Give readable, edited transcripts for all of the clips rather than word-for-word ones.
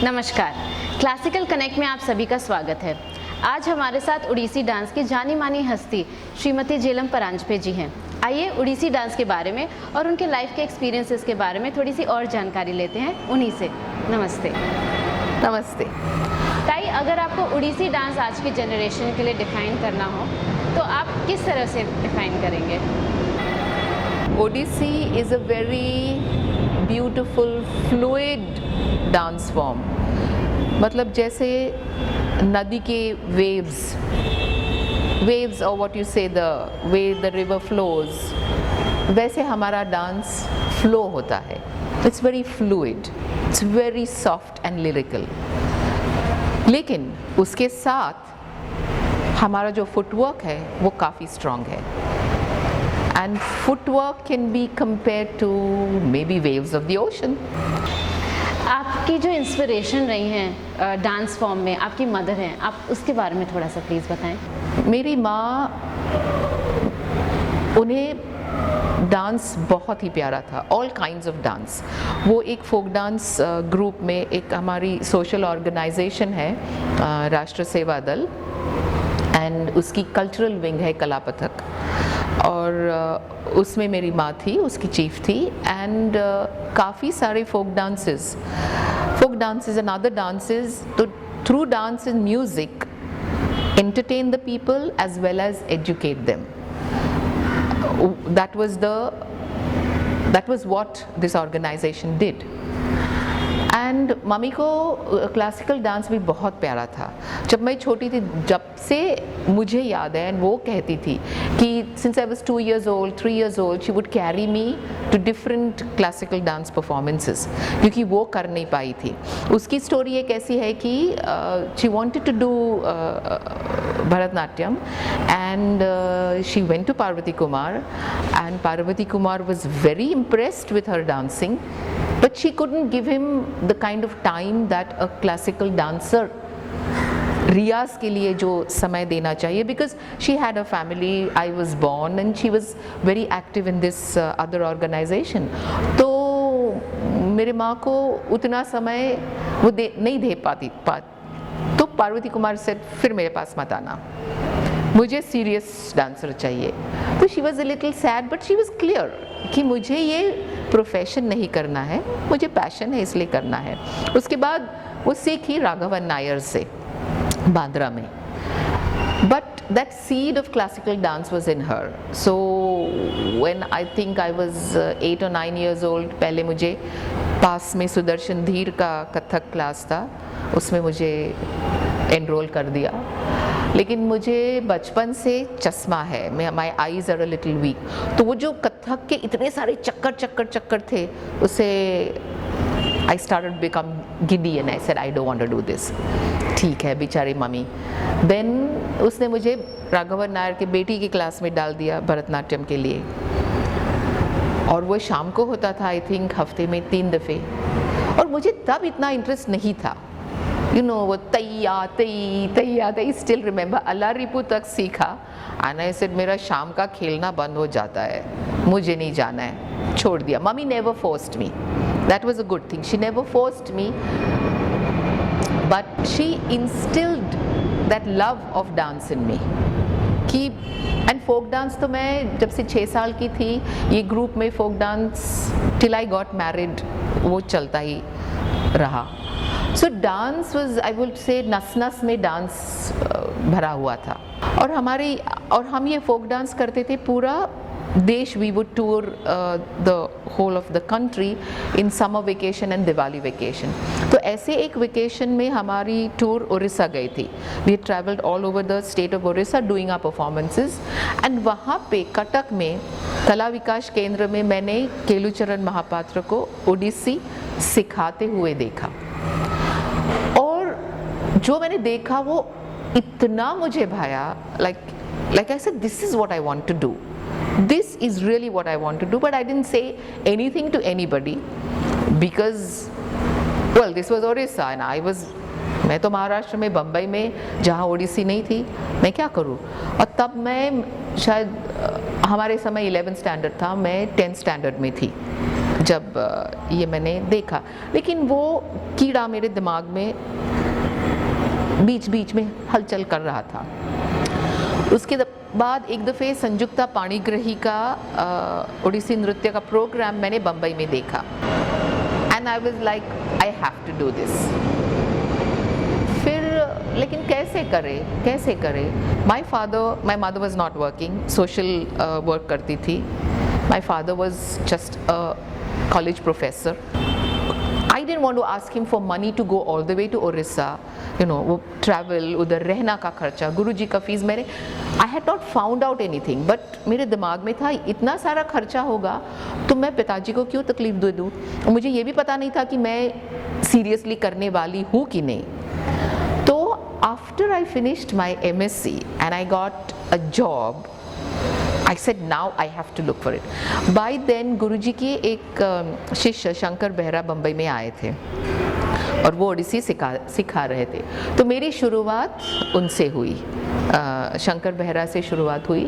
नमस्कार, classical connect में आप सभी का स्वागत है। आज हमारे साथ उड़ीसी डांस की जानी मानी हस्ती श्रीमती झेलम परांजपे जी हैं। आइए उड़ीसी डांस के बारे में और उनके लाइफ के एक्सपीरियंसेस के बारे में थोड़ी सी और जानकारी लेते हैं उन्हीं से। नमस्ते। नमस्ते। ताई, अगर आपको उड़ीसी डांस आज की जनरेशन के लिए डिफाइन करना हो तो आप किस तरह से डिफाइन करेंगे? Odissi is a very beautiful fluid dance form. मतलब जैसे नदी के वेव्स और what you say the way the river flows, वैसे हमारा डांस फ्लो होता है। It's very fluid, it's very soft and lyrical. लेकिन उसके साथ हमारा जो फुटवर्क है वो काफ़ी स्ट्रॉन्ग है। And footwork can be compared to maybe waves of the ocean. आपकी जो इंस्पिरेशन रही हैं डांस फॉर्म में, आपकी मदर हैं, आप उसके बारे में थोड़ा सा प्लीज़ बताएं। मेरी माँ, उन्हें डांस बहुत ही प्यारा था, ऑल काइंड्स ऑफ डांस। वो एक फोक डांस ग्रुप में, एक हमारी सोशल ऑर्गेनाइजेशन है राष्ट्र सेवा दल, एंड उसकी कल्चरल विंग है कलापथक, और उसमें मेरी माँ थी, उसकी चीफ थी। एंड काफ़ी सारे folk dances and other dances, तो through dance and music entertain the people as well as educate them. That was what this organization did. And mummy को क्लासिकल डांस भी बहुत प्यारा था। जब मैं छोटी थी, जब से मुझे याद है, वो कहती थी कि since I was 2 years old, 3 years old, she would carry me to different classical dance performances, क्योंकि वो कर नहीं पाई थी। उसकी स्टोरी एक ऐसी है कि she wanted to do Bharatanatyam, and she went to Parvati Kumar, and Parvati Kumar was very impressed with her dancing, but she couldn't give him the kind of time that a classical dancer रियाज के लिए जो समय देना चाहिए, because she had a family, I was born, and she was very active in this other organization. तो मेरे माँ को उतना समय वो नहीं दे पाती। तो पार्वती कुमार से फिर मेरे पास मत आना, मुझे सीरियस डांसर चाहिए। तो she was a little sad, but she was clear कि मुझे ये प्रोफेशन नहीं करना है, मुझे पैशन है इसलिए करना है। उसके बाद वो सीखी राघवन नायर से बांद्रा में, but that seed of classical dance was in her. So when I think I was 8 or 9 years old, पहले मुझे पास में सुदर्शन धीर का कथक क्लास था, उसमें मुझे एनरोल कर दिया। लेकिन मुझे बचपन से चश्मा है, my eyes are a little weak, तो वो जो कथक के इतने सारे चक्कर थे, उससे I started become giddy and I said I don't want to do this. ठीक है बेचारी मम्मी। देन उसने मुझे राघवन नायर के बेटी की क्लास में डाल दिया भरतनाट्यम के लिए, और वो शाम को होता था, आई थिंक हफ्ते में 3 दफ़े। और मुझे तब इतना इंटरेस्ट नहीं था, यू नो, वो तैया स्टिल रिमेंबर, अल्लाह तक सीखा। एंड आई सेड मेरा शाम का खेलना बंद हो जाता है, मुझे नहीं जाना है, छोड़ दिया। Mummy never forced me, that was a good thing, she never forced me, but she instilled that love of dance in me कि, एंड फोक डांस तो मैं जब से 6 साल की थी, ये ग्रुप में folk dance till I got married वो चलता ही रहा। So dance was, I would say, नस में डांस भरा हुआ था। और हम ये फोक डांस करते थे पूरा देश। We would tour the whole of the country in summer vacation and Diwali vacation. तो ऐसे एक वेकेशन में हमारी टूर उड़ीसा गई थी। We travelled all over the state of Orissa doing our performances, and वहाँ पे कटक में कला विकास केंद्र में मैंने केलुचरण महापात्र को ओडिसी सिखाते हुए देखा। और जो मैंने देखा वो इतना मुझे भाया, like I said, this is what I want to do. This is really what I want to do, but I didn't say anything to anybody because, well, this was Orissa and मैं तो महाराष्ट्र में, बम्बई में, जहाँ ओडिसी नहीं थी, मैं क्या करूँ। और तब मैं शायद, हमारे समय 11th स्टैंडर्ड था, मैं 10th स्टैंडर्ड में थी, जब ये मैंने देखा, लेकिन वो कीड़ा मेरे दिमाग में बीच बीच में हलचल कर रहा था। उसके बाद एक दफ़े संयुक्ता पाणिग्रही का ओडिसी नृत्य का प्रोग्राम मैंने बम्बई में देखा, and I was like I have to do this. फिर लेकिन कैसे करे। My mother was not working, social work करती थी। My father was just a college professor. I didn't want to ask him for money to go all the way to Odissi, वो travel, उधर रहना का खर्चा, गुरुजी का फीस मेरे, I had not found out anything, but मेरे दिमाग में था इतना सारा खर्चा होगा तो मैं पिताजी को क्यों तकलीफ दे दूँ। और मुझे ये भी पता नहीं था कि मैं सीरियसली करने वाली हूँ कि नहीं। तो after I finished my MSc and I got a job, I said now I have to look for it. By then गुरुजी के एक शिष्य शंकर बेहरा बम्बई में आए थे और वो ओडिसी सिखा रहे थे। तो मेरी शुरुआत उनसे हुई, शंकर बेहरा से शुरुआत हुई,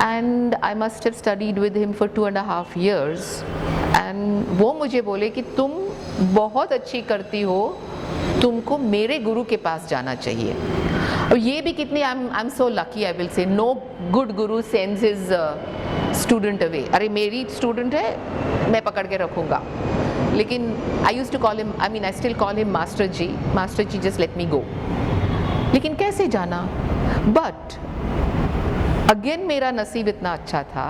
and I must have studied with him for 2.5 years। And वो मुझे बोले कि तुम बहुत अच्छी करती हो, तुमको मेरे गुरु के पास जाना चाहिए। और ये भी कितनी I am so lucky, I will say, no good guru sends his student away. अरे मेरी स्टूडेंट है, मैं पकड़ के रखूँगा। लेकिन I use to call him, I still call him master ji just let me go. लेकिन कैसे जाना? बट अगेन मेरा नसीब इतना अच्छा था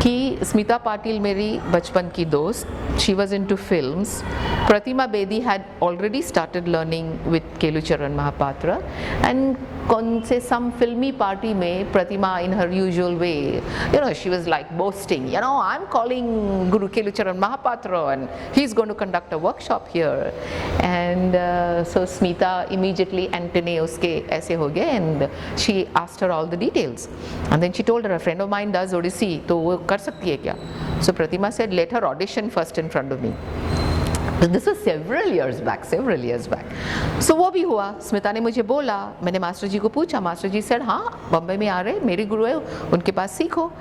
कि स्मिता पाटिल मेरी बचपन की दोस्त, she was into films. Pratima Bedi had already started learning with Kelucharan Mohapatra, and कौन से सम फिल्मी पार्टी में Pratima in her usual way, she was like boasting, I am calling guru Kelucharan Mohapatra and he is going to conduct a workshop here. And so Smita immediately antenna उसके ऐसे हो गए, and she asked her all the details, and then she told her a friend of mine does Odissi, तो वो कर सकती है क्या? So Pratima said let her audition first in front of me. This was several years back. So वो भी हुआ। स्मिता ने मुझे बोला, मैंने मास्टर जी को पूछा, मास्टर जी said हाँ बम्बई में आ रहे, मेरे गुरु है, उनके पास सीखो।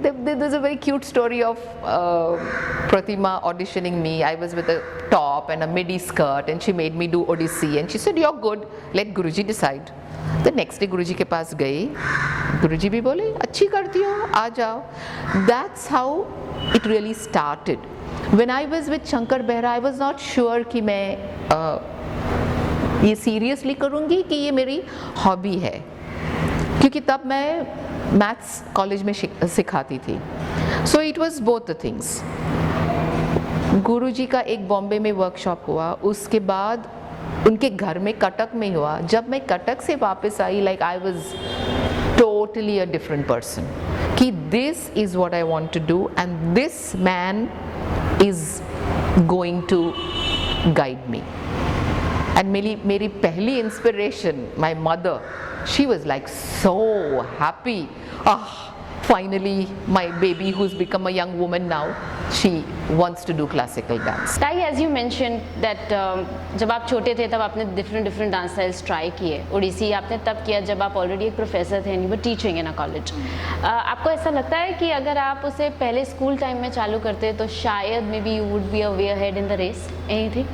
There's a very cute story of Pratima auditioning me. I was with a top and a midi skirt and she made me do Odissi and she said you're good, let Guruji decide. The next day गुरुजी के पास गई, गुरुजी भी बोले अच्छी करती हो, आ जाओ। That's how it really started. When I was with Shankar Behera, I was not sure कि मैं ये सीरियसली करूँगी कि ये मेरी हॉबी है, क्योंकि तब मैं मैथ्स कॉलेज में सिखाती थी। So it was both the things. गुरुजी का एक बॉम्बे में वर्कशॉप हुआ, उसके बाद उनके घर में कटक में हुआ। जब मैं कटक से वापस आई, like I was totally a different person कि this is what I want to do and this man is going to guide me. And मेरी पहली inspiration my mother, she was like so happy, finally my baby who's become a young woman now, she wants to do classical dance. ताई, as you mentioned that जब आप छोटे थे तब आपने different dance styles try किए। ओडिसी आपने तब किया जब आप ऑलरेडी एक प्रोफेसर थे, you were teaching in a college। आपको ऐसा लगता है कि अगर आप उसे पहले स्कूल टाइम में चालू करते तो शायद maybe you would be a way ahead in the race? Anything?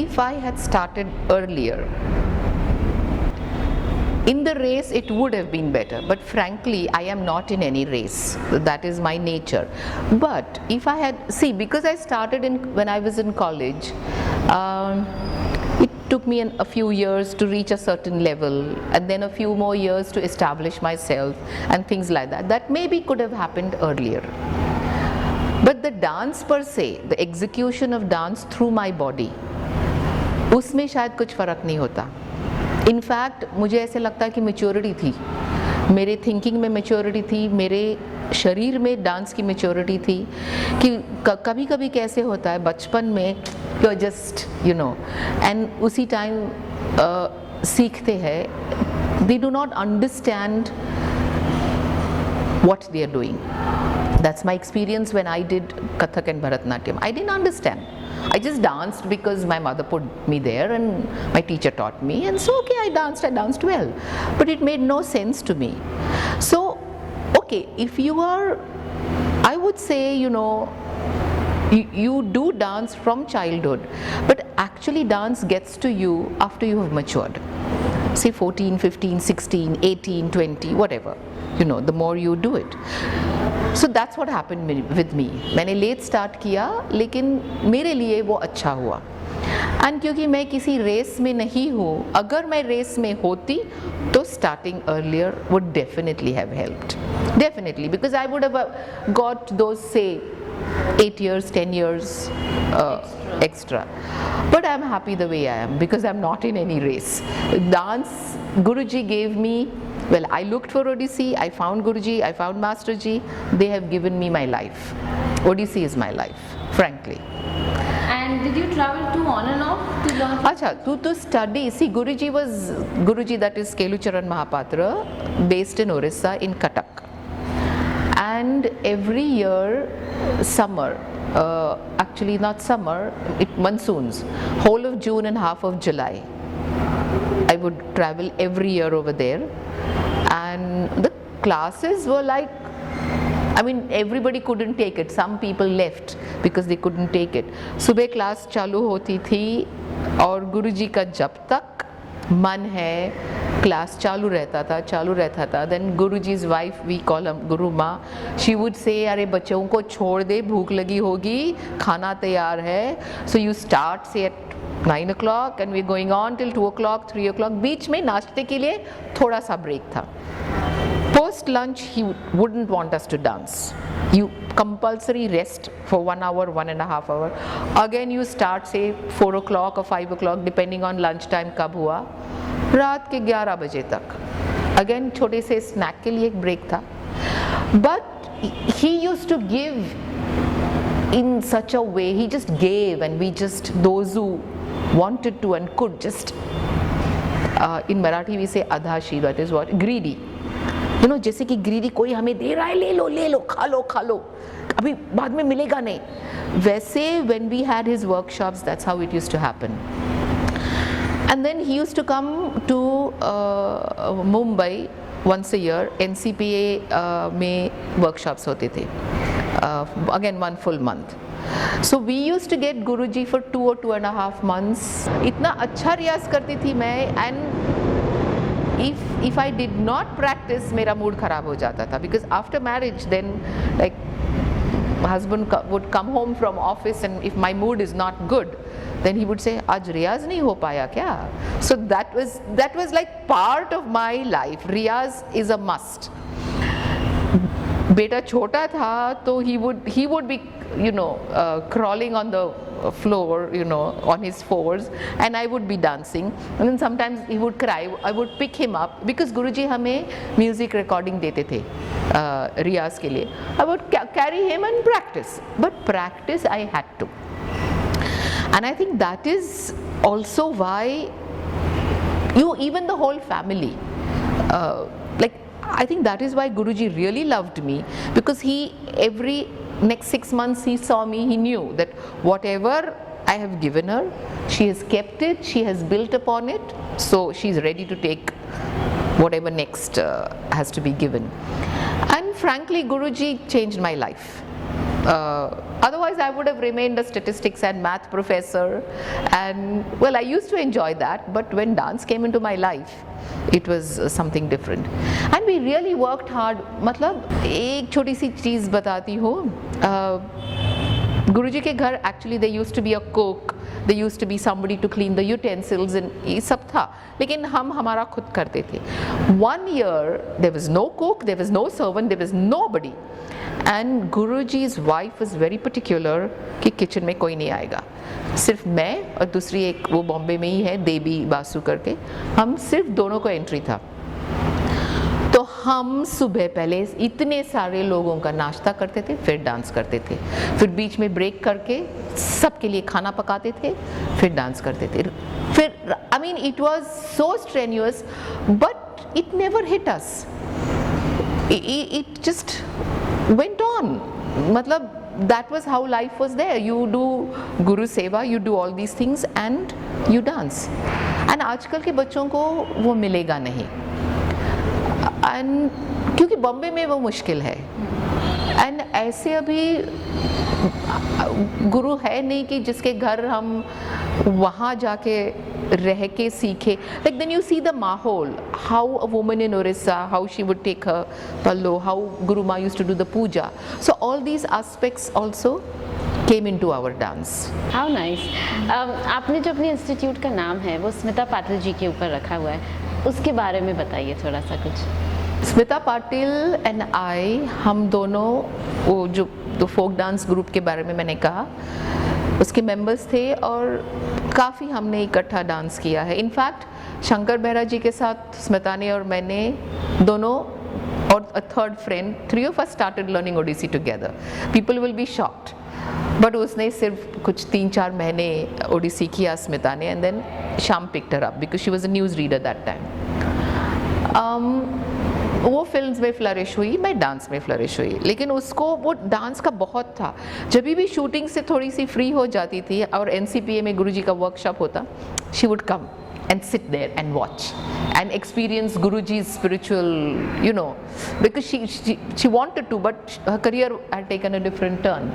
If I had started earlier in the race, it would have been better, but frankly I am not in any race, that is my nature. But if I had, because I started when I was in college, it took me a few years to reach a certain level and then a few more years to establish myself and things like that maybe could have happened earlier. But the dance per se, the execution of dance through my body, उसमें शायद कुछ फर्क नहीं होता। In fact मुझे ऐसे लगता है कि मैच्योरिटी थी, मेरे थिंकिंग में मैच्योरिटी थी, मेरे शरीर में डांस की मैच्योरिटी थी कि कभी कभी कैसे होता है बचपन में, यू आर जस्ट एंड उसी टाइम सीखते हैं, they do not understand what they are doing. That's my experience when I did Kathak and Bharatanatyam. I didn't understand. I just danced because my mother put me there and my teacher taught me, and so okay, I danced well, but it made no sense to me. So okay, if you are, I would say, you know, you do dance from childhood, but actually dance gets to you after you have matured. Say 14, 15, 16, 18, 20, whatever, you know, the more you do it. So that's what happened with me. मैंने late start किया, लेकिन मेरे लिए वो अच्छा हुआ. And क्योंकि मैं किसी रेस में नहीं हूँ, अगर मैं रेस में होती तो starting earlier would definitely have helped. Definitely, because I would have got those, say, 8 years, 10 years extra. But I'm happy the way I am because I'm not in any race. Dance, Guruji gave me, well, I looked for Odissi, I found Guruji, I found Masterji. They have given me my life. Odissi is my life, frankly. And did you travel to on and off to learn? Acha, to study, see, Guruji, that is Kelucharan Mohapatra, based in Orissa in Katta. And every year, summer, actually not summer, monsoons, whole of June and half of July, I would travel every year over there. And the classes were like, I mean, everybody couldn't take it. Some people left because they couldn't take it. Subah class चालू होती थी और गुरुजी का जब तक मन है class चालू रहता था. Then Guruji's wife, we call her Guru Ma, she would say, अरे बच्चों को छोड़ दे, भूख लगी होगी, खाना तैयार है. So you start, say, at 9 o'clock and we're going on till 2 o'clock, 3 o'clock. बीच में नाश्ते के लिए थोड़ा सा ब्रेक था. Post lunch, he wouldn't want us to dance. You compulsory rest for 1 hour, 1.5 hours. Again you start, say, 4 o'clock or 5 o'clock, depending on lunch time कब हुआ, रात के 11 बजे तक. Again छोटे से snack के लिए एक break था. But he used to give in such a way, he just gave, and we just, those who wanted to and could just, in Marathi we say adhashi, that is what, greedy. You know, जैसे कि greedy कोई हमें दे रहा है, ले लो, खा लो, अभी बाद में मिलेगा नहीं. वैसे when we had his workshops, that's how it used to happen. And then he used to come to Mumbai once a year. NCPA में workshops होते थे. Again 1 full month. So we used to get Guruji for 2 or 2.5 months. इतना अच्छा रियाज करती थी मैं, and if I did not practice, मेरा mood खराब हो जाता था, because after marriage then, like, my husband would come home from office and if my mood is not good, then he would say, आज रियाज नहीं हो पाया क्या? So that was like part of my life. Riyaz is a must. बेटा छोटा था तो he would be, you know, crawling on the floor, you know, on his fours, and I would be dancing, and then sometimes he would cry. I would pick him up because Guruji हमें music recording देते थे रियाज के लिए. I would carry him and practice, but practice I had to. And I think that is also why even the whole family, like, I think that is why Guruji really loved me, because every next 6 months he saw me, he knew that whatever I have given her, she has kept it, she has built upon it, so she's ready to take whatever next has to be given. And frankly, Guruji changed my life. Otherwise I would have remained a statistics and math professor, and well, I used to enjoy that, but when dance came into my life, it was something different. And we really worked hard. मतलब एक छोटी सी चीज़ बताती हूँ, गुरुजी के घर actually there used to be a cook, there used to be somebody to clean the utensils, and ये सब था, लेकिन हम हमारा खुद करते थे. 1 year there was no cook, there was no servant, there was nobody, and Guruji's wife was very particular कि kitchen में कोई नहीं आएगा, सिर्फ मैं और दूसरी एक वो बॉम्बे में ही है, देवी बासु करके, हम सिर्फ दोनों को एंट्री था. तो हम सुबह पहले इतने सारे लोगों का नाश्ता करते थे, फिर डांस करते थे, फिर बीच में ब्रेक करके सबके लिए खाना पकाते थे, फिर डांस करते थे, फिर I mean it was so strenuous, but it never hit us. It just went on. मतलब that was how life was there. You do Guru Seva, you do all these things and you dance. And आजकल के बच्चों को वो मिलेगा नहीं. And क्योंकि बॉम्बे में वो मुश्किल है. एंड ऐसे अभी गुरु है नहीं कि जिसके घर हम वहाँ जाके रह के सीखे. Like then you see the mahol, how a woman in Orissa, how she would take her pallo, how Guru Ma used to do the puja. So all these aspects also came into our dance. How nice. आपने जो अपने institute का नाम है वो स्मिता पाटिल जी के ऊपर रखा हुआ है, उसके बारे में बताइए थोड़ा सा कुछ. स्मिता पाटिल एंड आई, हम दोनों वो जो फोक डांस ग्रुप के बारे में मैंने कहा उसके मेंबर्स थे और काफ़ी हमने इकट्ठा डांस किया है. इनफैक्ट शंकर बेहरा जी के साथ स्मिता ने और मैंने दोनों और a third friend, 3 of us started learning Odissi together. People will be shocked. But उसने सिर्फ कुछ 3-4 महीने ओडिसी किया स्मिता ने, एंड देन शाम picked her up because she was a news reader that time. वो फिल्म्स में फ्लरिश हुई, मैं डांस में फ्लरिश हुई, लेकिन उसको वो डांस का बहुत था. जब भी शूटिंग से थोड़ी सी फ्री हो जाती थी और NCPA में गुरुजी का वर्कशॉप होता, she would come and sit there and watch and experience Guruji's spiritual, you know, because she wanted to, but her career had taken a different turn.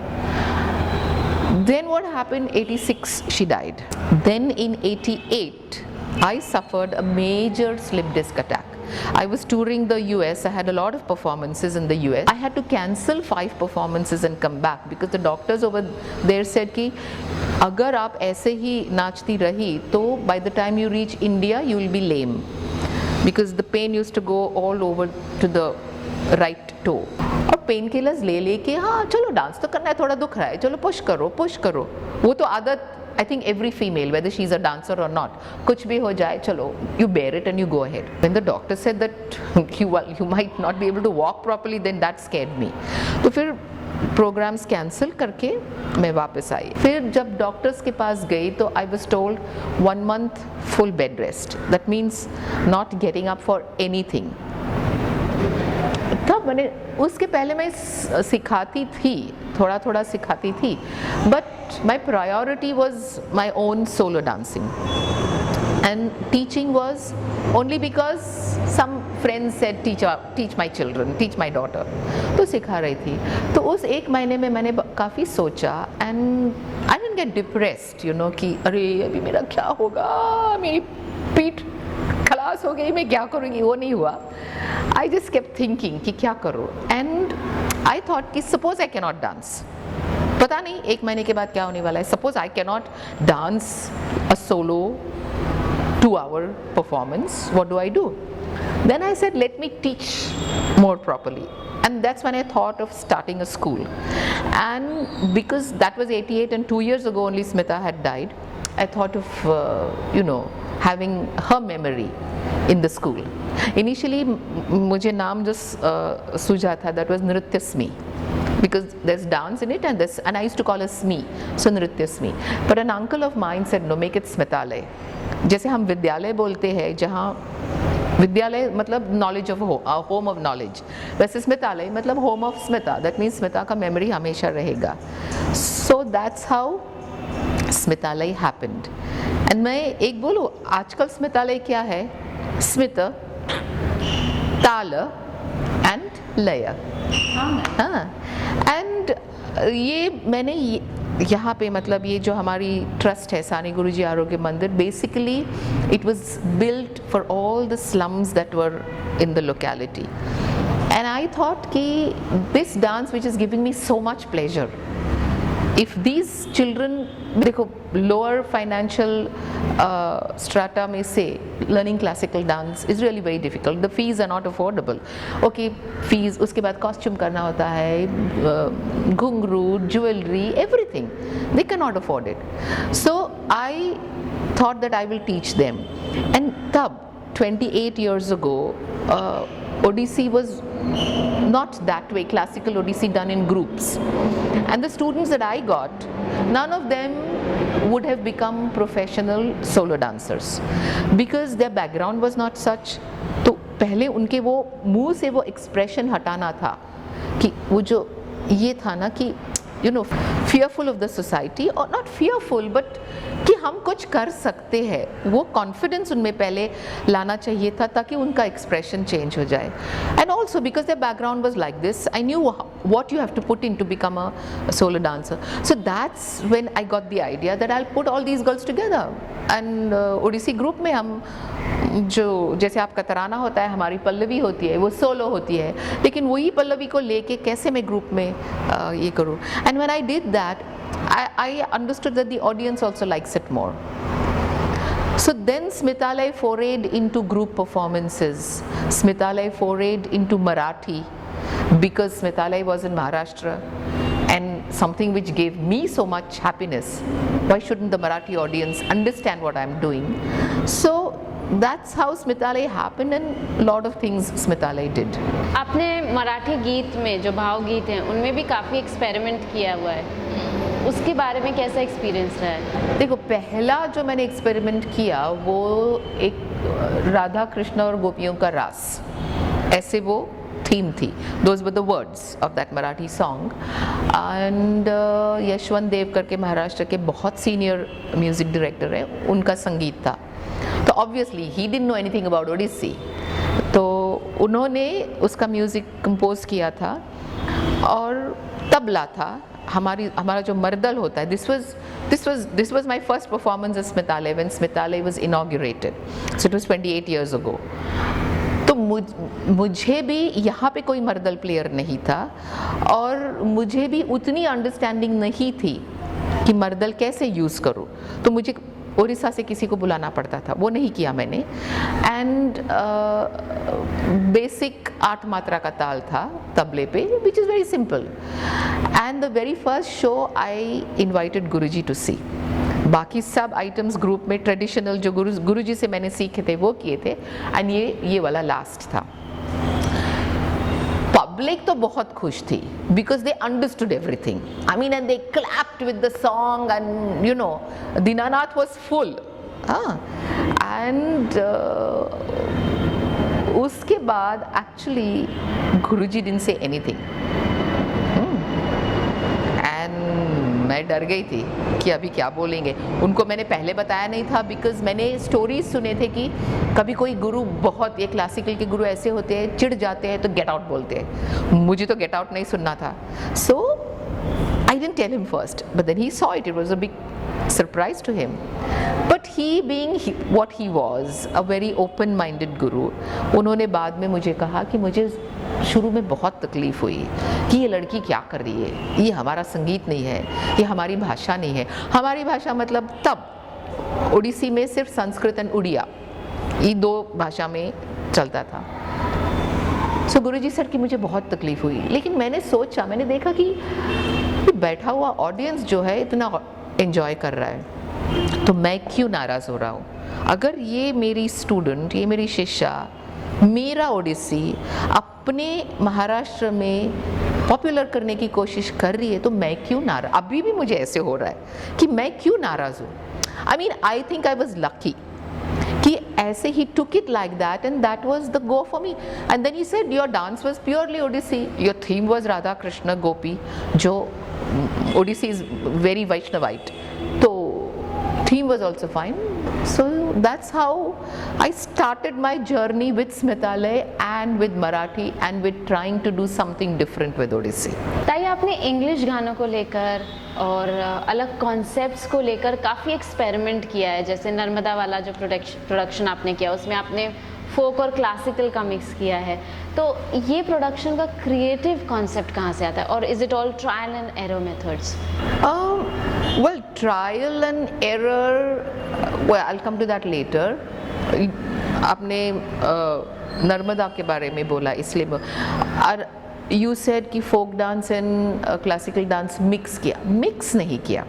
Then what happened, 86 she died. Then in 88 I suffered a major slip disc attack. I was touring the US, I had a lot of performances in the US. I had to cancel 5 performances and come back because the doctors over there said कि अगर आप ऐसे ही नाचती रही तो by the time you reach India you will be lame because the pain used to go all over to the right toe. और pain killers ले लेके हाँ चलो डांस तो करना है, थोड़ा दुख रहा है, चलो पुश करो. वो तो आदत I think every female, whether she's a dancer or not, कुछ भी हो जाए चलो, you bear it and you go ahead. When the doctor said that you might not be able to walk properly, then that scared me. तो फिर programmes cancel करके मैं वापस आई. फिर जब डॉक्टर्स के पास गई तो I was told 1 month full bed rest. That means not getting up for anything. तब मैंने, उसके पहले मैं सिखाती थी, थोड़ा सिखाती थी, but my priority was my own solo dancing and teaching was only because some friends said teach my children, teach my daughter, तो सिखा रही थी. तो उस 1 महीने में मैंने काफ़ी सोचा and I didn't get depressed, you know, कि अरे अभी मेरा क्या होगा, मेरी पीठ खलास हो गई, मैं क्या करूँगी, वो नहीं हुआ. I just kept thinking कि क्या करूँ, and I thought कि suppose I cannot dance, पता नहीं 1 महीने के बाद क्या होने वाला है. Suppose I cannot dance a solo 2-hour performance, what do I do? Then I said let me teach more properly, and that's when I thought of starting a school. And because that was 88 and 2 years ago only Smita had died, I thought of you know, having her memory in the school. Initially मुझे नाम जो सूझा था that was Nrityasmi, because there's dance in it and I used to call her Sme, so Nrityasmi. But an uncle of mine said no, make it Smitalay. जैसे हम विद्यालय बोलते हैं, जहाँ विद्यालय मतलब knowledge of home of knowledge, वैसे स्मितालय मतलब home of Smita. That means Smita का मेमोरी हमेशा रहेगा. So that's how Smitalaya happened. And मैं एक बोलूँ, आजकल स्मितालय क्या है, स्मित, ताल एंड लय. हाँ, एंड ये मैंने यहाँ पे मतलब ये जो हमारी ट्रस्ट है सानी Guruji Arogya Mandir, basically it was built for all the slums that were in the locality. And I thought कि this dance which is giving me so much pleasure, if these children, देखो lower financial strata में से learning classical dance is really very difficult. The fees are not affordable. Okay, fees, उसके बाद costume करना होता है, घुंघरू, jewelry, everything. They cannot afford it. So I thought that I will teach them. And तब 28 years ago, Odissi was not that way, classical Odissi done in groups, and the students that I got, none of them would have become professional solo dancers because their background was not such. तो पहले उनके वो मुंह से वो expression हटाना था कि वो जो ये था ना कि you know, fearful of the society, or not fearful but कि हम कुछ कर सकते हैं, वो confidence उनमें पहले लाना चाहिए था ताकि उनका expression change हो जाए. And also because their background was like this, I knew what you have to put in to become a solo dancer. So that's when I got the idea that I'll put all these girls together. And Odissi group में हम जो जैसे आपका तराना होता है, हमारी पल्लवी होती है, वो सोलो होती है, लेकिन वही पल्लवी को लेके कैसे मैं ग्रुप में ये करूँ. And when I did that, I understood that the audience also likes it more. So then Smitalai forayed into group performances. Smitalai forayed into Marathi because Smitalai was in Maharashtra, and something which gave me so much happiness. Why shouldn't the Marathi audience understand what I'm doing? So that's how Smitalai happened, and a lot of things Smitalai did. आपने मराठी गीत में जो भाव गीत हैं उनमें भी काफ़ी एक्सपेरिमेंट किया हुआ है, उसके बारे में कैसा एक्सपीरियंस रहा है? देखो, पहला जो मैंने एक्सपेरिमेंट किया वो एक राधा कृष्ण और गोपियों का रास, ऐसे वो थीम थी. Those were the words of that Marathi song. And Yashwant Dev करके महाराष्ट्र के बहुत सीनियर म्यूजिक डायरेक्टर हैं, उनका संगीत था. तो obviously he didn't know anything about Odissi, तो उन्होंने उसका म्यूज़िक कंपोज किया था. और तबला था, हमारा जो मर्दल होता है. This was my first performance at Smitalai when Smitalai was inaugurated. So it was 28 years ago. तो मुझे भी यहाँ पे कोई मर्दल प्लेयर नहीं था, और मुझे भी उतनी अंडरस्टैंडिंग नहीं थी कि मर्दल कैसे यूज़ करूँ. तो मुझे ओडिशा से किसी को बुलाना पड़ता था, वो नहीं किया मैंने. एंड बेसिक 8 मात्रा का ताल था तबले पे, which is very simple. And the very first show I invited Guruji to see. बाकी सब आइटम्स ग्रुप में ट्रेडिशनल जो गुरुजी से मैंने सीखे थे वो किए थे, एंड ये वाला लास्ट था. पब्लिक तो बहुत खुश थी because they understood everything. I mean, and they clapped with the song, and you know, Dinanath was full. And उसके बाद actually Guruji didn't say anything. मैं डर गई थी कि अभी क्या बोलेंगे. उनको मैंने पहले बताया नहीं था बिकॉज मैंने स्टोरीज सुने थे कि कभी कोई गुरु, बहुत ये क्लासिकल के गुरु ऐसे होते हैं, चिढ़ जाते हैं तो गेट आउट बोलते हैं. मुझे तो गेट आउट नहीं सुनना था. So I didn't tell him first, but then he saw it. It was a big surprise to him. But he being what he was, a very open-minded guru, उन्होंने बाद में मुझे कहा कि मुझे शुरू में बहुत तकलीफ़ हुई कि ये लड़की क्या कर रही है, ये हमारा संगीत नहीं है, ये हमारी भाषा नहीं है. हमारी भाषा मतलब तब ओडिसी में सिर्फ संस्कृत एंड उड़िया, ये 2 भाषा में चलता था. सो गुरुजी सर की मुझे बहुत तकलीफ़ हुई. लेकिन मैंने सोचा, मैंने देखा कि बैठा हुआ ऑडियंस जो है इतना एंजॉय कर रहा है, तो मैं क्यों नाराज़ हो रहा हूँ. अगर ये मेरी स्टूडेंट, ये मेरी शिष्या, मेरा ओडिसी अपने महाराष्ट्र में पॉपुलर करने की कोशिश कर रही है, तो मैं क्यों नाराज़. अभी भी मुझे ऐसे हो रहा है कि मैं क्यों नाराज़ हूँ. I mean, I think I was lucky कि ऐसे ही took it like that, and that was the go for me. And then he said, your dance was purely Odissi, your theme was Radha Krishna Gopi, जो Odissi is very Vaishnavite, so theme was also fine. So that's how I started my journey with Smitalai and with Marathi and with trying to do something different with Odissi. ताई, आपने English गानों को लेकर और अलग concepts को लेकर काफ़ी एक्सपेरिमेंट किया है. जैसे नर्मदा वाला जो प्रोडक्शन आपने किया, उसमें आपने फोक और क्लासिकल का मिक्स किया है. तो ये प्रोडक्शन का क्रिएटिव कॉन्सेप्ट कहाँ से आता है, और is it all trial and error methods? Well, trial and error, well, I'll come to that later. आपने नर्मदा के बारे में बोला, इसलिए you said कि folk dance and classical dance mix किया. मिक्स नहीं किया.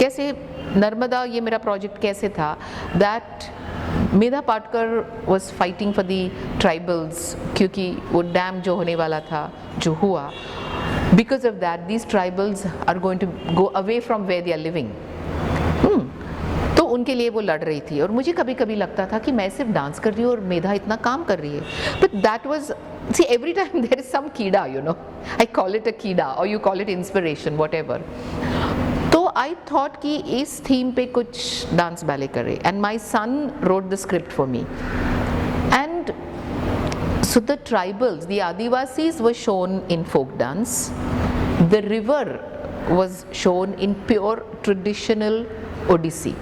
कैसे नर्मदा, ये मेरा प्रोजेक्ट कैसे था, that Medha Patkar was fighting for the tribals, क्योंकि वो डैम जो होने वाला था, जो हुआ, because of that these tribals are going to go away from where they are living. तो उनके लिए वो लड़ रही थी, और मुझे कभी कभी लगता था कि मैं सिर्फ डांस कर रही हूँ और मेधा इतना काम कर रही है. But that was, see, every time there is some कीड़ा, you know, I call it a कीड़ा or you call it inspiration, whatever. तो आई थॉट कि इस थीम पे कुछ डांस बैले करे, and my son wrote the script for me. And So the tribals, the Adivasis were shown in folk dance. The river was shown in pure traditional Odissi.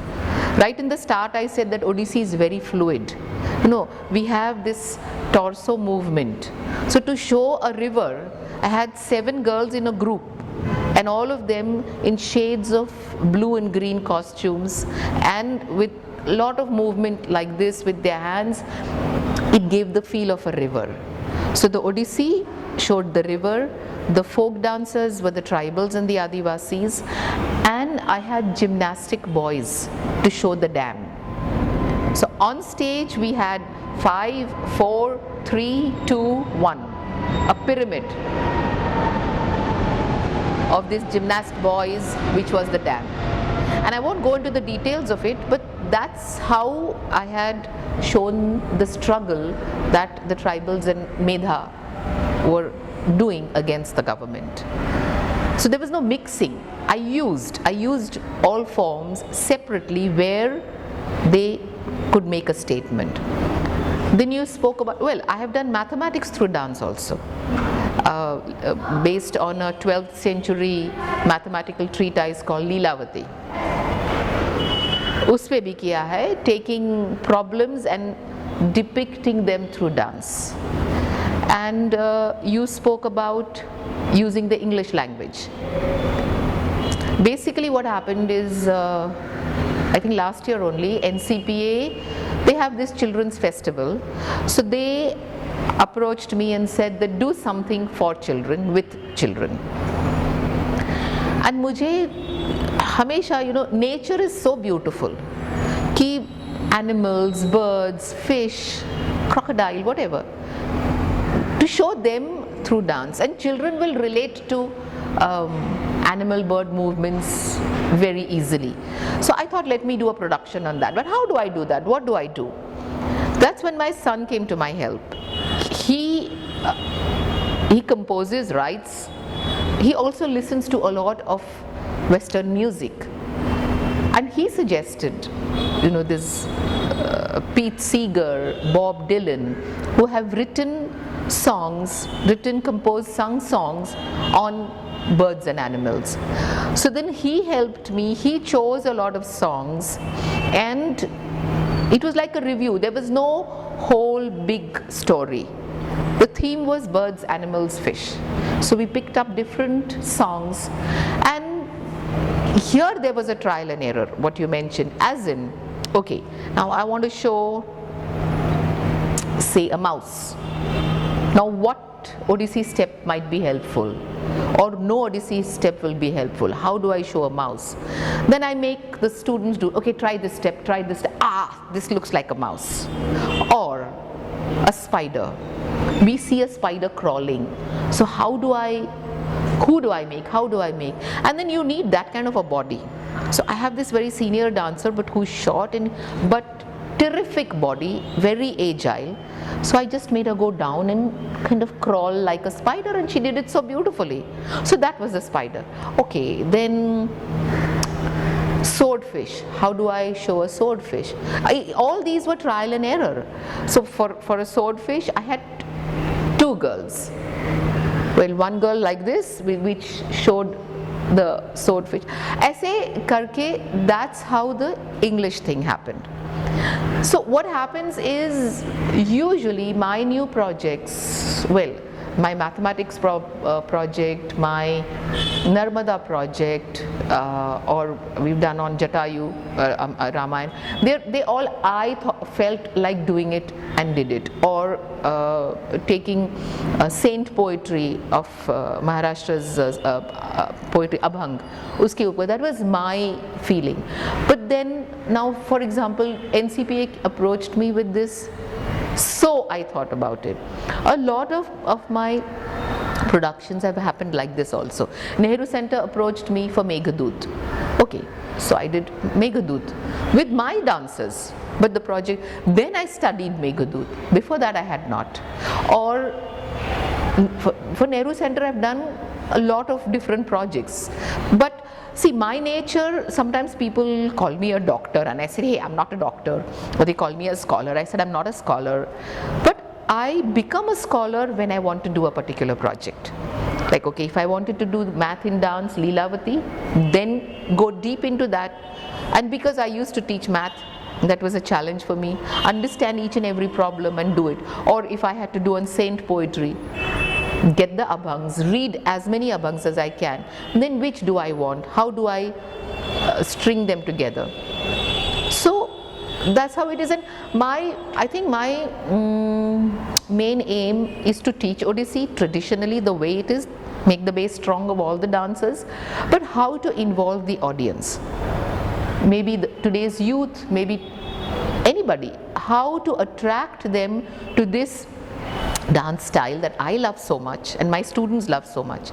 Right in the start I said that Odissi is very fluid. We have this torso movement. So to show a river, I had 7 girls in a group, and all of them in shades of blue and green costumes, and with a lot of movement like this with their hands. It gave the feel of a river. So the Odissi showed the river, the folk dancers were the tribals and the Adivasis, and I had gymnastic boys to show the dam. So on stage we had 5, 4, 3, 2, 1, a pyramid of these gymnast boys, which was the dam. And I won't go into the details of it, but that's how I had shown the struggle that the tribals and Medha were doing against the government. So there was no mixing. I used all forms separately where they could make a statement. Then you spoke about, well, I have done mathematics through dance also, based on a 12th century mathematical treatise called Leelavati. उसपे भी किया है, taking problems and depicting them through dance. And you spoke about using the English language. Basically what happened is, I think last year only, NCPA, they have this children's festival. So they approached me and said that do something for children, with children. And मुझे हमेशा, nature is so beautiful. कि animals, birds, fish, crocodile, whatever, to show them through dance, and children will relate to animal bird movements very easily. So I thought, let me do a production on that. But how do I do that? What do I do? That's when my son came to my help. He composes, writes. He also listens to a lot of Western music, and he suggested, this Pete Seeger, Bob Dylan, who have written songs, composed, sung songs on birds and animals. So then he helped me. He chose a lot of songs, and it was like a review. There was no whole big story. The theme was birds, animals, fish. So we picked up different songs, and here there was a trial and error, what you mentioned, as in, okay, now I want to show, say, a mouse. Now what Odissi step might be helpful, or no Odissi step will be helpful? How do I show a mouse? Then I make the students do, okay, try this step, try this step. This looks like a mouse. Or a spider. We see a spider crawling. So who do I make? How do I make? And then you need that kind of a body. So I have this very senior dancer, but who's short, but terrific body, very agile. So I just made her go down and kind of crawl like a spider, and she did it so beautifully. So that was the spider. Okay, then swordfish. How do I show a swordfish? All these were trial and error. So for a swordfish, I had 2 girls. Well, one girl like this, which showed the swordfish. ऐसे करके, that's how the English thing happened. So what happens is, usually my new projects, well, my mathematics project, my Narmada project, or we've done on Jatayu, Ramayana, they all felt like doing it and did it. Or taking saint poetry of Maharashtra's poetry, Abhang, uske upar, that was my feeling. But then now, for example, NCPA approached me with this, so I thought about it. A lot of my productions have happened like this also. Nehru Center approached me for Meghadoot. Okay, so I did Meghadoot with my dancers, but the project, then I studied Meghadoot. Before that I had not. Or for Nehru Center I've done a lot of different projects. But see, my nature, sometimes people call me a doctor, and I said, hey, I'm not a doctor. Or they call me a scholar. I said, I'm not a scholar. But I become a scholar when I want to do a particular project. Like, okay, if I wanted to do math in dance, Leelavati, then go deep into that. And because I used to teach math, that was a challenge for me. Understand each and every problem and do it. Or if I had to do on saint poetry, get the abhangs, read as many abhangs as I can. And then which do I want? How do I string them together? So that's how it is. And I think my main aim is to teach Odissi traditionally the way it is, make the base strong of all the dancers, but how to involve the audience. Maybe today's youth, maybe anybody, how to attract them to this dance style that I love so much and my students love so much.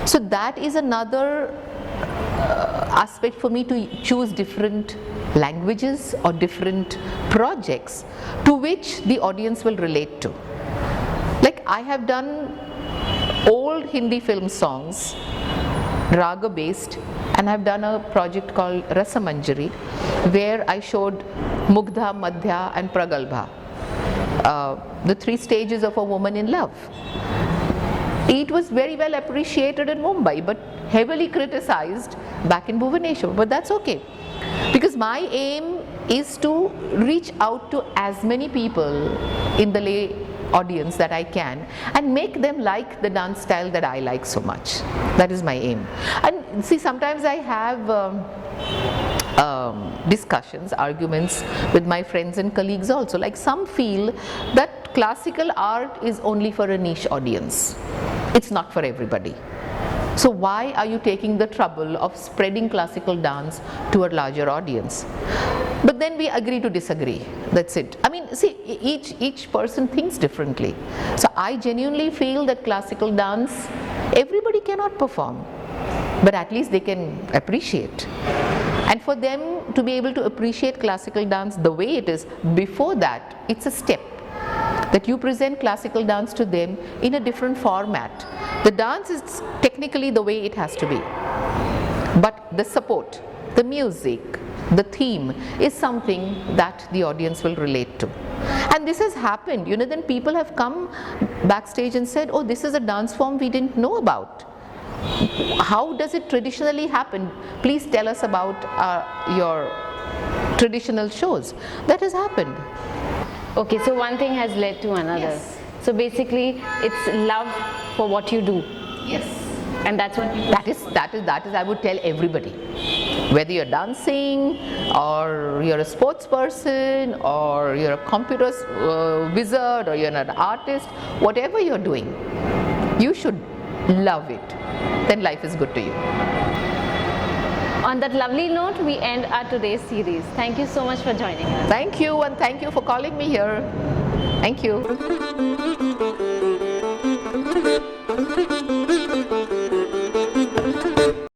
So that is another aspect for me, to choose different languages or different projects to which the audience will relate to. Like, I have done old Hindi film songs, raga based, and I've done a project called Rasamanjari, where I showed Mugdha, Madhya and Pragalbha, the 3 stages of a woman in love. It was very well appreciated in Mumbai, but heavily criticized back in Bhubaneswar, but that's okay. Because my aim is to reach out to as many people in the lay audience that I can and make them like the dance style that I like so much. That is my aim. And see, sometimes I have discussions, arguments with my friends and colleagues also. Like, some feel that classical art is only for a niche audience. It's not for everybody. So why are you taking the trouble of spreading classical dance to a larger audience? But then we agree to disagree. That's it. I mean, see, each person thinks differently. So I genuinely feel that classical dance, everybody cannot perform, but at least they can appreciate. And for them to be able to appreciate classical dance the way it is, before that, it's a step that you present classical dance to them in a different format. The dance is technically the way it has to be, but the support, the music, the theme is something that the audience will relate to. And this has happened, then people have come backstage and said, oh, this is a dance form we didn't know about. How does it traditionally happen? Please tell us about your traditional shows. That has happened. Okay, so one thing has led to another. Yes. So basically, it's love for what you do. Yes. And that's what that is I would tell everybody, whether you're dancing or you're a sports person or you're a computer wizard or you're an artist, whatever you're doing, you should love it. Then life is good to you. On that lovely note, we end our today's series. Thank you so much for joining us. Thank you, and thank you for calling me here. Thank you.